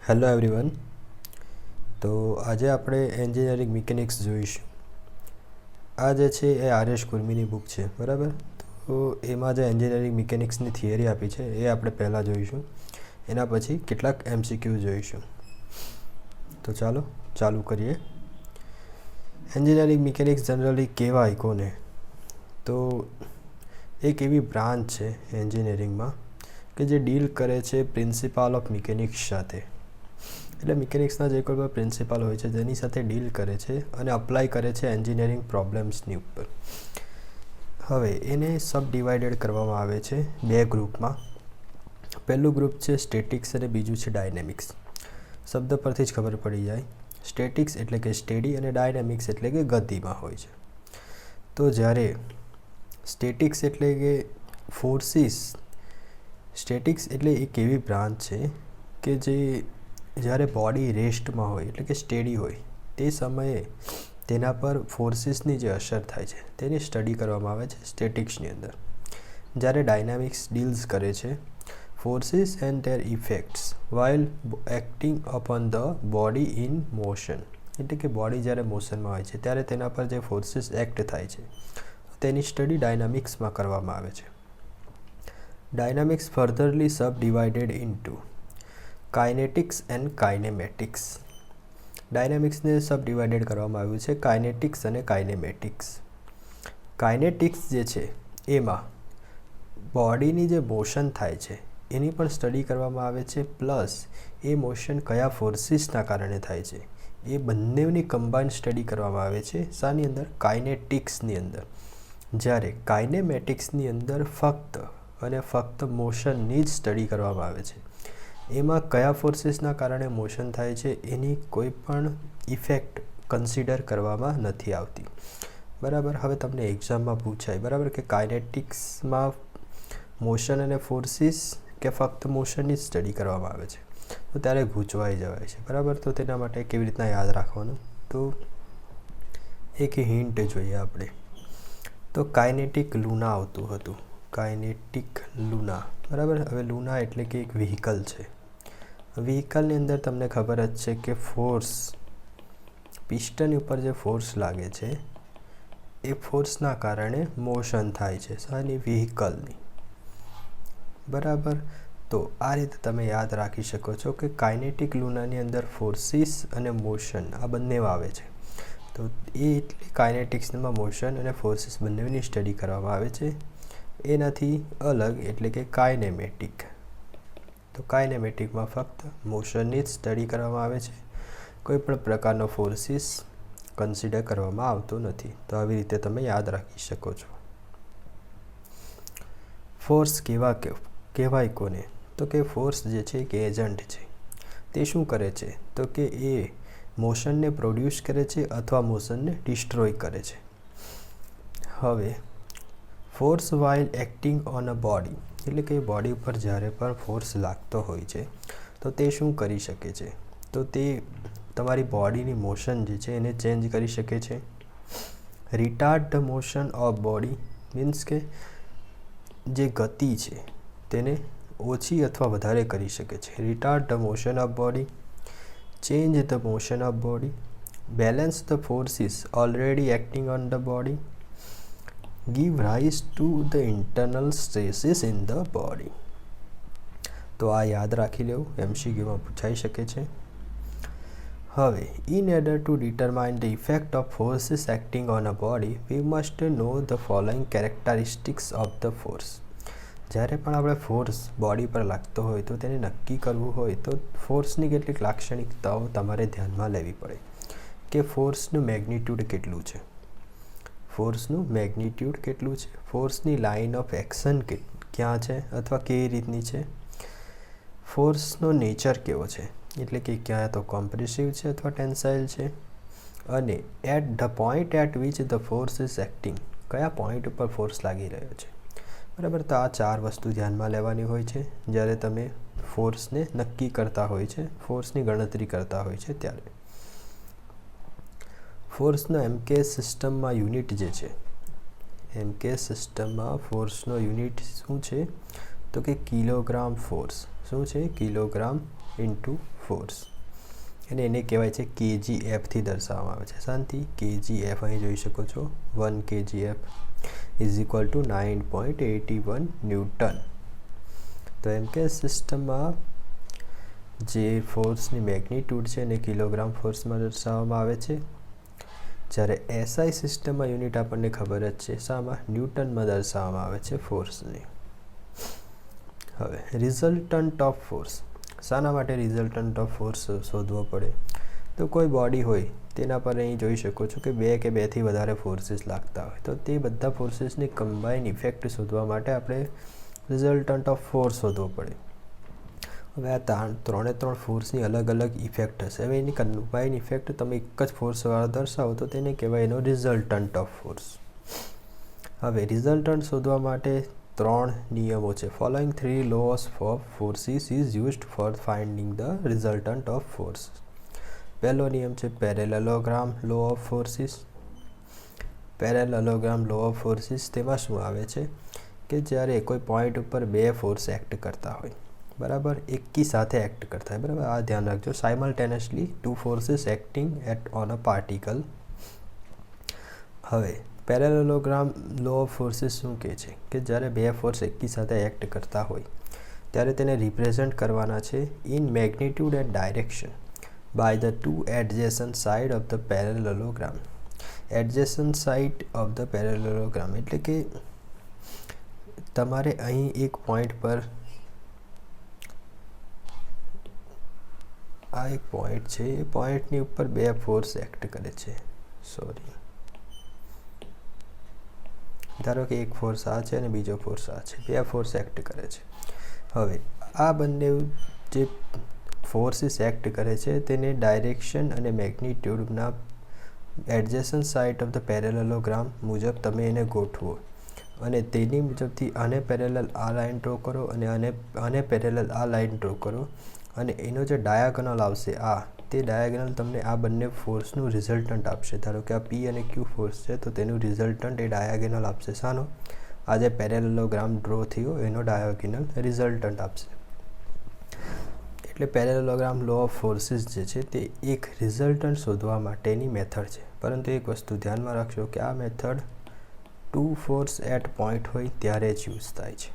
Hello everyone. તો આજે આપણે એન્જિનિયરિંગ મિકેનિક્સ જોઈશું. આ જે છે એ આર.એસ. કુર્મીની બુક છે, બરાબર. તો એમાં જે એન્જિનિયરિંગ મિકેનિક્સની થિયરી આપી છે એ આપણે પહેલાં જોઈશું. એના પછી કેટલાક MCQ જોઈશું. તો ચાલુ કરીએ. એન્જિનિયરિંગ મિકેનિક્સ જનરલી કહેવાય કોને? તો એક એવી બ્રાન્ચ છે એન્જિનિયરિંગમાં કે જે ડીલ કરે છે પ્રિન્સિપાલ ઓફ મિકેનિક્સ સાથે. એટલે મિકેનિક્સના જે કોઈ પણ પ્રિન્સિપાલ હોય છે જેની સાથે ડીલ કરે છે અને અપ્લાય કરે છે એન્જિનિયરિંગ પ્રોબ્લેમ્સની ઉપર. હવે એને સબ ડિવાઇડેડ કરવામાં આવે છે બે ગ્રુપમાં. પહેલું ગ્રુપ છે સ્ટેટિક્સ અને બીજું છે ડાયનેમિક્સ. શબ્દ પરથી જ ખબર પડી જાય. સ્ટેટિક્સ એટલે કે સ્ટેડી અને ડાયનેમિક્સ એટલે કે ગતિમાં હોય છે. તો જ્યારે સ્ટેટિક્સ એટલે કે ફોર્સિસ, સ્ટેટિક્સ એટલે એક એવી બ્રાન્ચ છે કે જે જ્યારે બોડી રેસ્ટમાં હોય એટલે કે સ્ટેડી હોય તે સમયે તેના પર ફોર્સિસની જે અસર થાય છે તેની સ્ટડી કરવામાં આવે છે સ્ટેટિક્સની અંદર. જ્યારે ડાયનામિક્સ ડીલ્સ કરે છે forces and there effects while acting upon the body in motion. એટલે કે બોડી જ્યારે મોશનમાં હોય છે ત્યારે તેના પર જે ફોર્સિસ એક્ટ થાય છે તેની સ્ટડી ડાયનામિક્સમાં કરવામાં આવે છે. Dynamics furtherly sub divided into kinetics and kinematics. ડાયનેમિક્સને સબ ડિવાઇડેડ કરવામાં આવ્યું છે કાઇનેટિક્સ અને કાઇનેમેટિક્સ. કાઇનેટિક્સ જે છે એમાં બોડીની જે મોશન થાય છે એની પણ સ્ટડી કરવામાં આવે છે, પ્લસ એ મોશન કયા ફોર્સિસના કારણે થાય છે એ બંનેની કમ્બાઇન સ્ટડી કરવામાં આવે છે. શાની અંદર? કાઇનેટિક્સની અંદર. જ્યારે કાઇનેમેટિક્સની અંદર ફક્ત અને ફક્ત મોશનની જ સ્ટડી કરવામાં આવે છે. એમાં કયા ફોર્સિસના કારણે મોશન થાય છે એની કોઈ પણ ઇફેક્ટ કન્સિડર કરવામાં નથી આવતી, બરાબર. હવે તમને એક્ઝામમાં પૂછાય, બરાબર, કે કાઇનેટિક્સમાં મોશન અને ફોર્સિસ કે ફક્ત મોશનની જ સ્ટડી કરવામાં આવે છે, તો ત્યારે ગૂંચવાઈ જવાય છે, બરાબર. તો તેના માટે કેવી રીતના યાદ રાખવાનું? તો એક હિન્ટ જોઈએ આપણે. તો કાઇનેટિક લુના આવતું હતું, કાઇનેટિક લુના, બરાબર. હવે લુના એટલે કે એક વ્હીકલ છે. વ્હીકલની અંદર તમને ખબર જ છે કે ફોર્સ, પિસ્ટન ઉપર જે ફોર્સ લાગે છે એ ફોર્સના કારણે મોશન થાય છે શાની? વ્હીકલની, બરાબર. તો આ રીતે તમે યાદ રાખી શકો છો કે કાઇનેટિક લુનાની અંદર ફોર્સિસ અને મોશન આ બંને આવે છે. તો એ એટલે કાઇનેટિક્સમાં મોશન અને ફોર્સિસ બંનેની સ્ટડી કરવામાં આવે છે. એનાથી અલગ એટલે કે કાઇનેમેટિક. તો કાઇનેમેટિકમાં ફક્ત મોશનની જ સ્ટડી કરવામાં આવે છે, કોઈ પણ પ્રકારનો ફોર્સિસ કન્સિડર કરવામાં આવતો નથી. તો આવી રીતે તમે યાદ રાખી શકો છો. ફોર્સ કહેવાય કોને? તો કે ફોર્સ જે છે એક એજન્ટ છે. તે શું કરે છે? તો કે એ મોશનને પ્રોડ્યુસ કરે છે અથવા મોશનને ડિસ્ટ્રોય કરે છે. હવે force while acting on a body એટલે કે બોડી ઉપર જ્યારે પણ ફોર્સ લાગતો હોય છે તો તે શું કરી શકે છે? તો તે તમારી બોડીની મોશન જે છે એને ચેન્જ કરી શકે છે. Retard the motion of body means કે જે ગતિ છે તેને ઓછી અથવા વધારે કરી શકે છે. Retard the motion of body, change the motion of body, balance the forces already acting on the body, give rise to the internal stresses in the body. તો આ યાદ રાખી લેવું, MCQમાં પૂછાઈ શકે છે. હવે in order to determine the effect of forces acting on a body we must know the following characteristics of the force. જ્યારે પણ આપણે ફોર્સ બોડી પર લાગતો હોય તો તેને નક્કી કરવું હોય તો ફોર્સની કેટલીક લાક્ષણિકતાઓ તમારે ધ્યાનમાં લેવી પડે કે ફોર્સનું મેગ્નિટ્યુડ કેટલું છે, ફોર્સનું મેગ્નિટ્યુડ કેટલું છે, ફોર્સની લાઇન ઓફ એક્શન ક્યાં છે અથવા કેવી રીતની છે, ફોર્સનો નેચર કેવો છે એટલે કે ક્યાં તો કોમ્પ્રેસિવ છે અથવા ટેન્સાઇલ છે, અને at the point at which the force is acting, કયા પોઈન્ટ ઉપર ફોર્સ લાગી રહ્યો છે, બરાબર. તો આ ચાર વસ્તુ ધ્યાનમાં લેવાની હોય છે જ્યારે તમે ફોર્સને નક્કી કરતા હોય છે, ફોર્સની ગણતરી કરતા હોય છે ત્યારે. ફોર્સનો MKS સિસ્ટમમાં યુનિટ જે છે, MKS સિસ્ટમમાં ફોર્સનો યુનિટ શું છે? તો કે કિલોગ્રામ ફોર્સ શું છે, કિલોગ્રામ ઇન્ટુ ફોર્સ, અને એને કહેવાય છે KgFથી દર્શાવવામાં આવે છે. શાંતિ KgF અહીં જોઈ શકો છો 1 kgf is equal two 9.81 newton. તો એમ કે સિસ્ટમમાં જે ફોર્સની મેગ્નિટ્યૂડ છે એને કિલોગ્રામ ફોર્સમાં દર્શાવવામાં આવે છે, જ્યારે SI સિસ્ટમમાં યુનિટ આપણને ખબર જ છે શામાં, ન્યૂટનમાં દર્શાવવામાં આવે છે ફોર્સની. હવે રિઝલ્ટન્ટ ઓફ ફોર્સ, શાના માટે રિઝલ્ટન્ટ ઓફ ફોર્સ શોધવો પડે, તો કોઈ બોડી હોય તેના પર અહીં જોઈ શકો છો કે બે કે બેથી વધારે ફોર્સીસ લાગતા હોય, તો તે બધા ફોર્સીસની કમ્બાઈન ઇફેક્ટ શોધવા માટે આપણે રિઝલ્ટન્ટ ઓફ ફોર્સ શોધવો પડે. હવે આ ત્રણે ફોર્સની અલગ અલગ ઇફેક્ટ હશે. હવે એની કમ્બાઈન ઇફેક્ટ તમે એક જ ફોર્સવાળા દર્શાવો તો તેને કહેવાય એનો રિઝલ્ટન્ટ ઓફ ફોર્સ. હવે રિઝલ્ટન્ટ શોધવા માટે 3 નિયમો છે. Following 3 laws of forces is used for finding the resultant of force. પહેલો નિયમ છે parallelogram law of forces. Parallelogram law of forces, તેમાં શું આવે છે કે જ્યારે કોઈ પોઈન્ટ ઉપર બે ફોર્સ એક્ટ કરતા હોય, બરાબર, એકી સાથે એક્ટ કરતા હોય, બરાબર, આ ધ્યાન રાખજો, simultaneously 2 forces acting on a particle. હવે પેરેલેલોગ્રામ લો ઓફ ફોર્સીસ શું કહે છે કે જ્યારે બે ફોર્સ એકી સાથે એક્ટ કરતા હોય ત્યારે તેને રિપ્રેઝેન્ટ કરવાના છે in magnitude and direction by the 2 adjacent side of the parallelogram. Adjacent side of the parallelogram એટલે કે તમારે અહીં એક પોઈન્ટ પર, આ એક પોઈન્ટ છે, એ પોઈન્ટની ઉપર બે ફોર્સ એક્ટ કરે છે, ધારો કે એક ફોર્સ આ છે અને બીજો ફોર્સ આ છે, બે ફોર્સ એક્ટ કરે છે. હવે આ બંને જે ફોર્સીસ એક્ટ કરે છે તેને ડાયરેક્શન અને મેગ્નિટ્યૂડના એડજેસન્ટ સાઇડ ઓફ ધ પેરેલેલોગ્રામ મુજબ તમે એને ગોઠવો અને તેની મુજબથી આને પેરેલલ આ લાઇન ડ્રો કરો અને આને પેરેલલ આ લાઇન ડ્રો કરો, અને એનો જે ડાયાગોનલ આવશે તે ડાયાગોનલ તમને આ બંને ફોર્સનું રિઝલ્ટન્ટ આપશે. ધારો કે આ P અને Q ફોર્સ છે તો તેનું રિઝલ્ટન્ટ એ ડાયાગોનલ આપશે. શાનો? આ જે પેરેલેલોગ્રામ ડ્રો થયો એનો ડાયાગોનલ રિઝલ્ટન્ટ આપશે. એટલે પેરેલેલોગ્રામ લો ઓફ ફોર્સીસ જે છે તે એક રિઝલ્ટન્ટ શોધવા માટેની મેથડ છે, પરંતુ એક વસ્તુ ધ્યાનમાં રાખજો કે આ મેથડ 2 ફોર્સ એટ પોઈન્ટ હોય ત્યારે જ યુઝ થાય છે,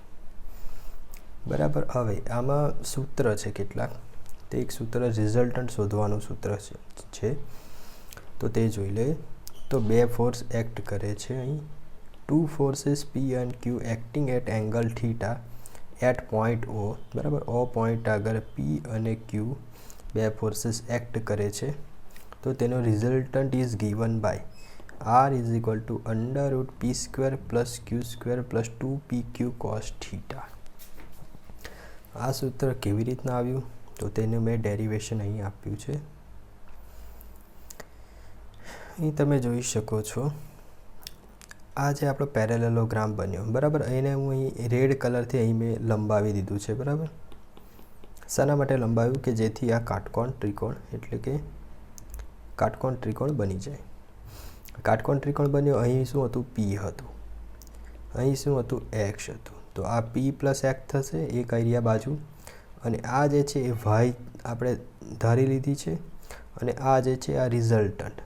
બરાબર. હવે આમાં સૂત્ર છે કેટલાક, તે એક સૂત્ર રિઝલ્ટન્ટ શોધવાનું સૂત્ર છે, તો તે જોઈ લે. તો બે ફોર્સ એક્ટ કરે છે અહીં, 2 forces P and Q acting at angle theta at point O, બરાબર. O પોઈન્ટ આગળ P અને Q બે ફોર્સીસ એક્ટ કરે છે, તો તેનો resultant is given by R is equal to √P² plus Q² plus 2PQ cos theta. આ સૂત્ર કેવી રીતના આવ્યું તો તેનું મેં ડેરિવેશન અહીં આપ્યું છે. અહીં તમે જોઈ શકો છો આ જે આપણો પેરેલેલોગ્રામ બન્યો, બરાબર. એને હું અહીં રેડ કલરથી અહીં મેં લંબાવી દીધું છે, બરાબર. શાના માટે લંબાવ્યું કે જેથી આ કાટકોણ ત્રિકોણ એટલે કે કાટકોણ ત્રિકોણ બની જાય. કાટકોણ ત્રિકોણ બન્યો, અહીં શું હતું? P હતું, અહીં શું હતું? X હતું. તો આ P પ્લસ X થશે એક એરિયા બાજુ, અને આ જે છે એ y આપણે ધારી લીધી છે, અને આ જે છે આ રિઝલ્ટન્ટ,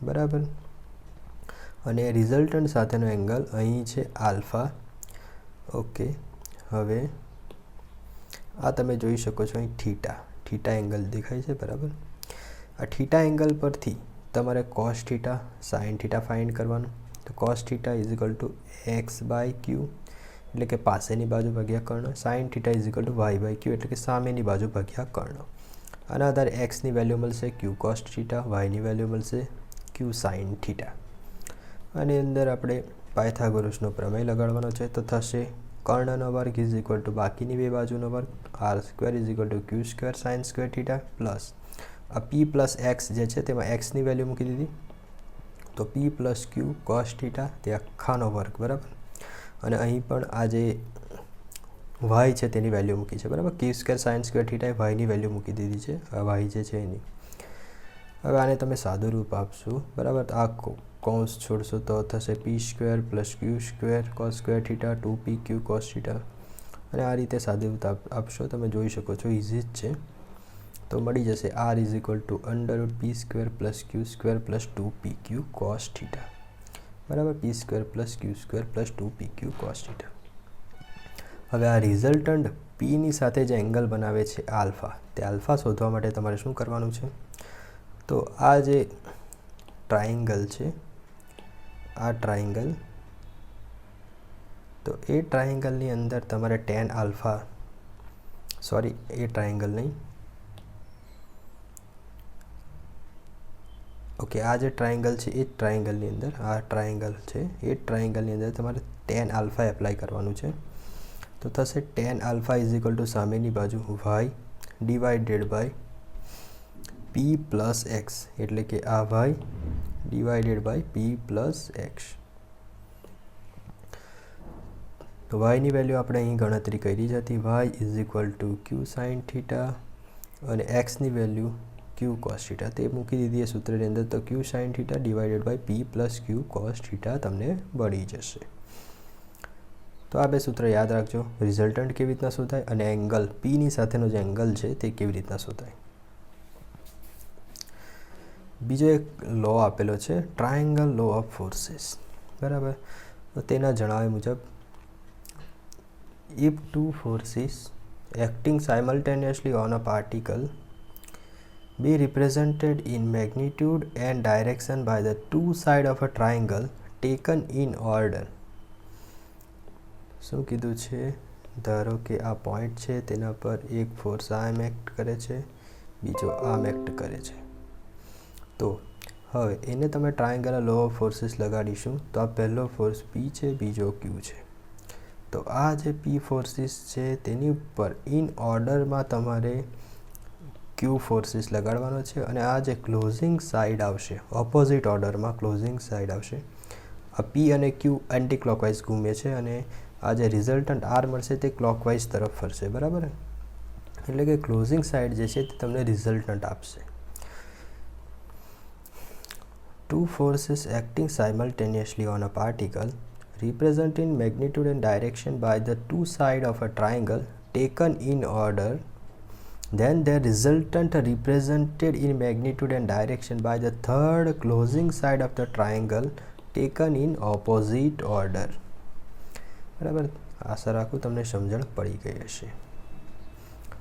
બરાબર. અને રિઝલ્ટન્ટ સાથેનો એંગલ અહીં છે આલ્ફા. ઓકે. હવે આ તમે જોઈ શકો છો અહીં થીટા એંગલ દેખાય છે, બરાબર. આ થીટા એંગલ પરથી તમારે cos theta sine theta find કરવાનું. તો cos theta is equal to x/q એટલે કે પાસેની બાજુ ભાગ્યા કર્ણ, sine theta is equal to y/q એટલે કે સામેની બાજુ ભાગ્યા કર્ણ. આના આધારે એક્સની વેલ્યુ મળશે Q cos થીટા, વાયની વેલ્યુ મળશે Q sin થીટા. આની અંદર આપણે પાયથાગોરસનો પ્રમેય લગાડવાનો છે, તો થશે કર્ણનો વર્ગ ઇઝ ઇક્વલ ટુ બાકીની બે બાજુનો વર્ગ r² is equal two Q² sin² theta plus આ P પ્લસ X જે છે તેમાં Xની વેલ્યુ મૂકી દીધી, તો P plus Q cos theta તે આખાનો વર્ગ, બરાબર. અને અહીં પણ આ જે y છે તેની વેલ્યુ મૂકી છે, બરાબર. Q² sin² થીટા એ yની વેલ્યુ મૂકી દીધી છે, આ y જે છે એની. હવે આને તમે સાદું રૂપ આપશો, બરાબર. આ કૌંસ છોડશો તો થશે P² plus Q² cos² theta 2PQ cos theta અને આ રીતે સાદુરૂપ આપશો, તમે જોઈ શકો છો ઇઝી જ છે. તો મળી જશે r = √p² + q² + 2pq cos θ, બરાબર. p² + q² + 2pq cos θ. હવે આ રિઝલ્ટન્ટ p ની સાથે જે એંગલ બનાવે છે આલ્ફા, તે આલ્ફા શોધવા માટે તમારે શું કરવાનું છે? તો આ જે ટ્રાયેંગલ છે, આ ટ્રાયેંગલ, તો એ ટ્રાયેંગલની અંદર તમારે tan આલ્ફા, સોરી એ ટ્રાયેંગલ નહીં, ઓકે, આ જે ટ્રાયેંગલ છે એ જ ટ્રાયેંગલની અંદર, આ ટ્રાયેંગલ છે એ જ ટ્રાયેંગલની અંદર તમારે tan આલ્ફા એપ્લાય કરવાનું છે. તો થશે tan આલ્ફા = સામેની બાજુ y / p + x, એટલે કે આ y / p + x. તો y ની વેલ્યુ આપણે અહીં ગણતરી કરી જ હતી, y = q sin θ અને x ની વેલ્યુ q cos θ, તે મૂકી દીધી એ સૂત્રની અંદર. તો q sin θ / p + q cos θ તમને મળી જશે. તો આ બે સૂત્ર યાદ રાખજો. રિઝલ્ટન્ટ કેવી રીતના શોધાય અને એંગલ p ની સાથેનો જે એંગલ છે તે કેવી રીતના શોધાય. બીજો એક લો આપેલો છે, ટ્રાયેંગલ લો ઓફ ફોર્સીસ, બરાબર. તો તેના જણાવ્યા મુજબ, if two forces acting simultaneously on a particle be represented in magnitude and direction by the two sides of a triangle taken in order. શું કીધું છે? ધારો કે આ પોઈન્ટ છે, તેના પર એક ફોર્સ આમ એક્ટ કરે છે, બીજો આમ એક્ટ કરે છે. તો હવે એને તમે ટ્રાયેંગલ લો ઓફ ફોર્સીસ લગાડીશું. તો આ પહેલો ફોર્સ P છે, બીજો Q છે. તો આ જે P ફોર્સીસ છે તેની ઉપર ઇન ઓર્ડરમાં તમારે Q ફોર્સીસ લગાડવાનો છે, અને આ જે ક્લોઝિંગ સાઈડ આવશે, ઓપોઝિટ ઓર્ડરમાં ક્લોઝિંગ સાઈડ આવશે. આ P અને Q એન્ટી ક્લોકવાઇઝ ઘૂમે છે, અને આ જે રિઝલ્ટન્ટ R મળશે તે ક્લોકવાઇઝ તરફ ફરશે, બરાબર. એટલે કે ક્લોઝિંગ સાઈડ જે છે તે તમને રિઝલ્ટન્ટ આપશે. Two forces acting simultaneously on a particle represented in magnitude and direction by the two sides of a triangle taken in order, then their resultant represented in magnitude and direction by the third closing side of the triangle taken in opposite order. બરાબર. આશા રાખું તમને સમજણ પડી ગઈ હશે.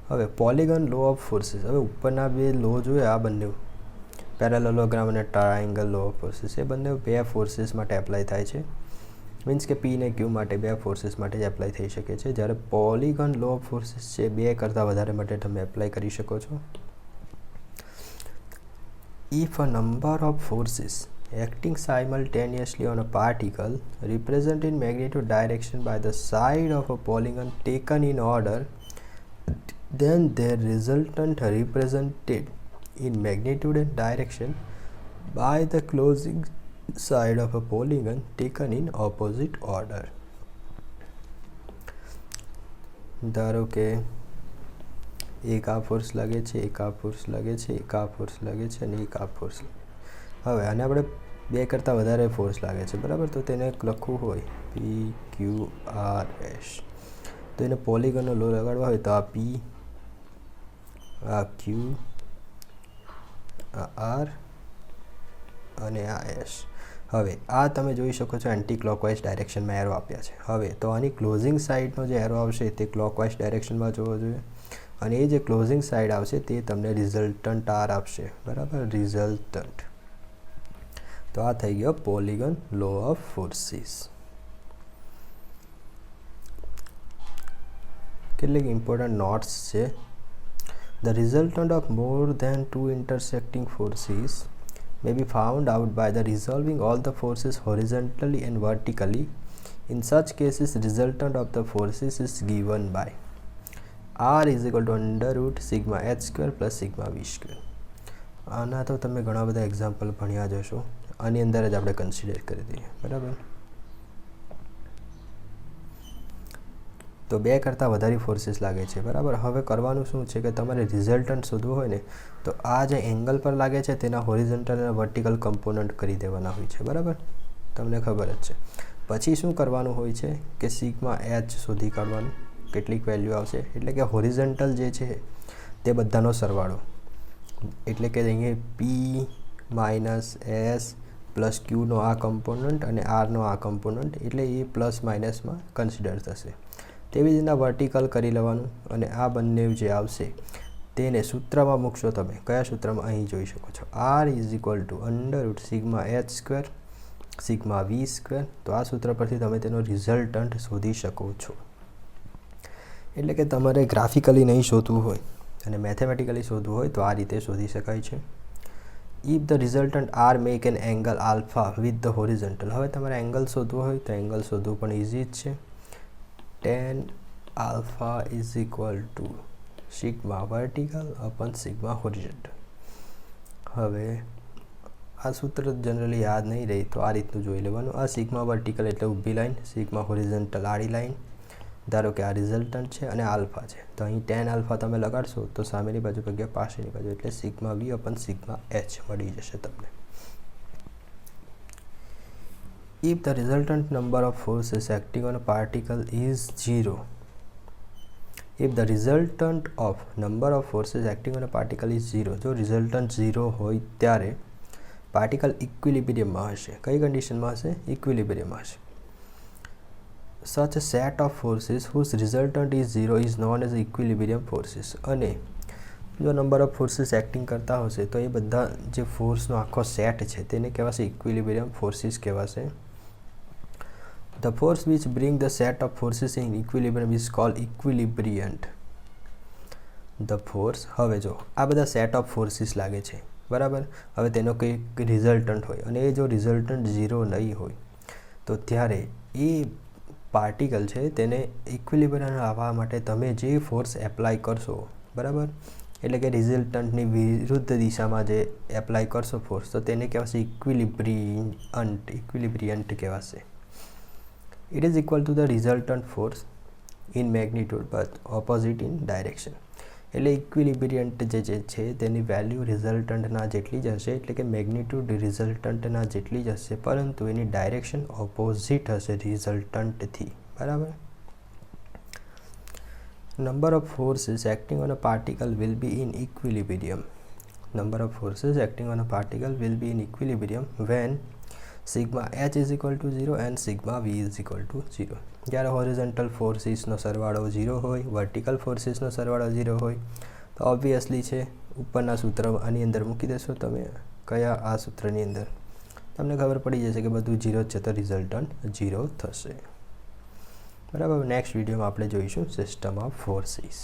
હવે polygon law of forces. હવે ઉપરના બે લો જોઈએ, આ બંને પેરેલેલોગ્રામ અને ટ્રાયેંગલ લો ઓફ ફોર્સીસ, એ બંને બે ફોર્સીસ માટે એપ્લાય થાય છે. મીન્સ કે P અને Q માટે બે ફોર્સીસ માટે જ એપ્લાય થઈ શકે છે. જ્યારે પોલિગન લો ઓફ ફોર્સીસ છે, બે કરતાં વધારે માટે તમે એપ્લાય કરી શકો છો. If a number of forces acting simultaneously on a particle represented in magnitude direction by the side of a polygon taken in order, then their resultant represented in magnitude and direction by the closing side of a polygon taken in opposite order. ધારો કે એક આ force લાગે છે, એક આ force લાગે છે, એક આ ફોર્સ લાગે છે અને એક આ ફોર્સ. હવે આને આપણે બે કરતાં વધારે ફોર્સ લાગે છે, બરાબર. તો તેને લખવું હોય PQRS, તો એને પોલિગનનો લો લગાડવા હોય તો આ P, આ Q, આ R અને આ S. હવે આ તમે જોઈ શકો છો એન્ટી ક્લોકવાઇઝ ડાયરેક્શનમાં એરો આપ્યા છે. હવે તો આની ક્લોઝિંગ સાઈડનો જે એરો આવશે તે ક્લોકવાઇઝ ડાયરેક્શનમાં જોવો જોઈએ, અને એ જે ક્લોઝિંગ સાઈડ આવશે તે તમને રિઝલ્ટન્ટ R આપશે, બરાબર. રિઝલ્ટન્ટ. તો આ થઈ ગયો પોલિગન લો ઓફ ફોર્સીસ. કેટલીક ઇમ્પોર્ટન્ટ નોટ્સ છે. The resultant of more than two intersecting forces may be found out by the resolving all the forces horizontally and vertically. In such cases, resultant of the forces is given by R = √σ h² + σ v². આના તો તમે ઘણા બધા example ભણ્યા જ હશો, આની અંદર જ આપણે કન્સિડર કરી દઈએ, બરાબર. તો બે કરતાં વધારે ફોર્સીસ લાગે છે, બરાબર. હવે કરવાનું શું છે કે તમારે રિઝલ્ટન્ટ શોધવું હોય ને, તો આ જે એંગલ પર લાગે છે તેના હોરિઝોન્ટલ અને વર્ટિકલ કમ્પોનન્ટ કરી દેવાના હોય છે, બરાબર. તમને ખબર જ છે. પછી શું કરવાનું હોય છે કે σ h શોધી કાઢવાનું. કેટલીક વેલ્યુ આવશે, એટલે કે હોરિઝોન્ટલ જે છે તે બધાનો સરવાળો, એટલે કે અહીંયા પી માઇનસ એસ પ્લસ ક્યુનો આ કમ્પોનન્ટ અને આરનો આ કમ્પોનન્ટ, એટલે એ પ્લસ માઇનસમાં કન્સિડર થશે. તેવી જ રીતના વર્ટિકલ કરી લેવાનું અને આ બંને જે આવશે તેને સૂત્રમાં મૂકશો. તમે કયા સૂત્રમાં? અહીં જોઈ શકો છો, R is equal to under root sigma H square sigma V square. તો આ સૂત્ર પરથી તમે તેનો રિઝલ્ટન્ટ શોધી શકો છો. એટલે કે તમારે ગ્રાફિકલી નહીં શોધવું હોય અને મેથેમેટિકલી શોધવું હોય તો આ રીતે શોધી શકાય છે. If the resultant R make an angle alpha with the horizontal. હવે તમારે એંગલ શોધવું હોય તો એંગલ શોધવું પણ ઇઝી જ છે. tan alpha is equal to sigma vertical upon sigma horizontal. હવે આ સૂત્ર જનરલી યાદ નહીં રહી તો આ રીતનું જોઈ લેવાનું. આ સિગ્મા વર્ટિકલ એટલે ઊભી લાઈન, સિગ્મા હોરિઝોન્ટલ આડી લાઈન. ધારો કે આ રિઝલ્ટન્ટ છે અને આલ્ફા છે, તો અહીં tan આલ્ફા તમે લગાડશો તો સામેની બાજુ ભાગ્યા પાછળની બાજુ, એટલે સિગ્મા વી અપન સિગ્મા એચ મળી જશે તમને. If the resultant number of forces acting on a particle is 0, if the resultant of number of forces acting on a particle is 0, જો રિઝલ્ટન્ટ 0 હોય ત્યારે પાર્ટિકલ ઇક્વિલિબ્રિયમમાં હશે. કઈ કન્ડિશનમાં હશે? ઇક્વિલિબ્રિયમમાં હશે. Such a set of forces whose resultant is 0 is known as equilibrium forces. અને જો નંબર ઓફ ફોર્સીસ એક્ટિંગ કરતા હશે તો એ બધા જે ફોર્સનો આખો સેટ છે તેને કહેવાશે ઇક્વિલિબ્રિયમ ફોર્સીસ કહેવાશે. The force which bring the set of forces in equilibrium is called equilibriant. The force, હવે જો આ બધા સેટ ઓફ ફોર્સીસ લાગે છે, બરાબર. હવે તેનો કંઈક રિઝલ્ટન્ટ હોય અને એ જો રિઝલ્ટન્ટ 0 નહીં હોય તો ત્યારે એ પાર્ટિકલ છે તેને ઇક્વિલિબ્રિયમ આવવા માટે તમે જે ફોર્સ એપ્લાય કરશો, બરાબર, એટલે કે રિઝલ્ટન્ટની વિરુદ્ધ દિશામાં જે એપ્લાય કરશો ફોર્સ, તો તેને કહેવાશે ઇક્વિલિબ્રિયન્ટ કહેવાશે. It is equal to the resultant force in magnitude but opposite in direction. એટલે ઇક્વિલિબ્રિયન્ટ જે છે તેની વેલ્યુ રિઝલ્ટન્ટના જેટલી જ હશે, એટલે કે મેગ્નિટ્યુડ રિઝલ્ટન્ટના જેટલી જ હશે, પરંતુ એની ડાયરેક્શન ઓપોઝિટ હશે રિઝલ્ટન્ટથી, બરાબર. Number of forces acting on a particle will be in equilibrium. Number of forces acting on a particle will be in equilibrium when sigma h is equal to 0 and sigma v is equal to 0. જ્યારે horizontal ફોર્સીસનો સરવાળો 0 હોય, vertical ફોર્સીસનો સરવાળો 0 હોય, તો obviously છે ઉપરના સૂત્ર આની અંદર મૂકી દેશો તમે. કયા? આ સૂત્રની અંદર તમને ખબર પડી જશે કે બધું 0 છે તો રિઝલ્ટન્ટ 0 થશે, બરાબર. નેક્સ્ટ વિડીયોમાં આપણે જોઈશું સિસ્ટમ ઓફ ફોર્સીસ.